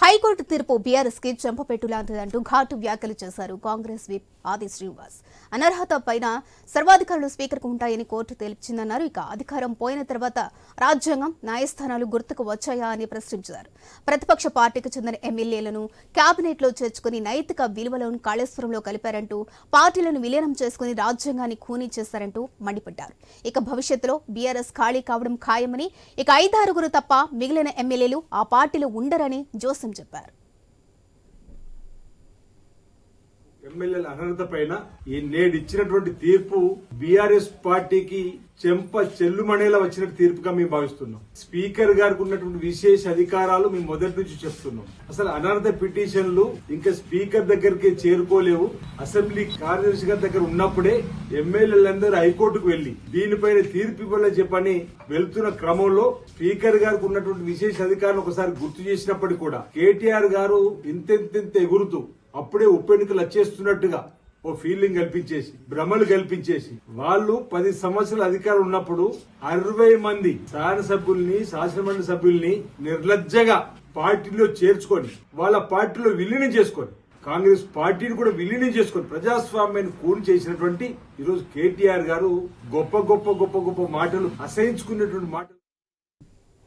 High court తీర్పు BRS కి చెంపపెట్టు లాంటిదంటూ ఘాటు వ్యాఖ్యలు చేశారు కాంగ్రెస్ విప్ ఆది శ్రీనివాస్. అనర్హత పైన సర్వాధికారులు స్పీకర్కు ఉంటాయని కోర్టు తెలిపించిందన్నారు. ఇక అధికారం పోయిన తర్వాత రాజ్యాంగం న్యాయస్థానాలు గుర్తుకు వచ్చాయా అని ప్రశ్నించారు. ప్రతిపక్ష పార్టీకి చెందిన ఎమ్మెల్యేలను కేబినెట్ లో చేర్చుకుని నైతిక విలువలను కాళేశ్వరంలో కలిపారంటూ పార్టీలను విలీనం చేసుకుని రాజ్యాంగాన్ని ఖూనీ చేశారంటూ మండిపడ్డారు. ఇక భవిష్యత్తులో బీఆర్ఎస్ ఖాళీ కావడం ఖాయమని, ఇక 5-6 తప్ప మిగిలిన ఎమ్మెల్యేలు ఆ పార్టీలో ఉండరని జోసెఫ్ చెప్పారు. ఎమ్మెల్యేల అనర్హత పైన ఈ నేడు ఇచ్చినటువంటి తీర్పు బీఆర్ఎస్ పార్టీకి చెంప చెల్లుమణేలా వచ్చిన తీర్పుగా మేము భావిస్తున్నాం. స్పీకర్ గారికి ఉన్నటువంటి విశేష అధికారాలు మేము మొదటి నుంచి చెప్తున్నాం. అసలు అనర్హత పిటిషన్లు ఇంకా స్పీకర్ దగ్గరికి చేరుకోలేవు. అసెంబ్లీ కార్యదర్శి గారి దగ్గర ఉన్నప్పుడే ఎమ్మెల్యేలందరూ హైకోర్టుకు వెళ్లి దీనిపైన తీర్పు ఇవ్వాలని చెప్పని వెళ్తున్న క్రమంలో స్పీకర్ గారికి ఉన్నటువంటి విశేష అధికారాలు ఒకసారి గుర్తు చేసినప్పటికీ కూడా కేటీఆర్ గారు ఇంతెంత ఎగురుతూ అప్పుడే ఉప ఎన్నికలు వచ్చేస్తున్నట్టుగా ఓ ఫీలింగ్ కల్పించేసి భ్రమలు కల్పించేసి వాళ్ళు 10 సంవత్సరాల అధికారం ఉన్నప్పుడు 60 మంది శాసనసభ్యుల్ని శాసనమండలి సభ్యుల్ని నిర్లజ్జగా పార్టీలో చేర్చుకొని వాళ్ళ పార్టీలో విలీనం చేసుకొని కాంగ్రెస్ పార్టీని కూడా విలీనం చేసుకొని ప్రజాస్వామ్యాన్ని కూని చేసినటువంటి ఈరోజు కేటీఆర్ గారు గొప్ప మాటలు అసహించుకున్నటువంటి మాటలు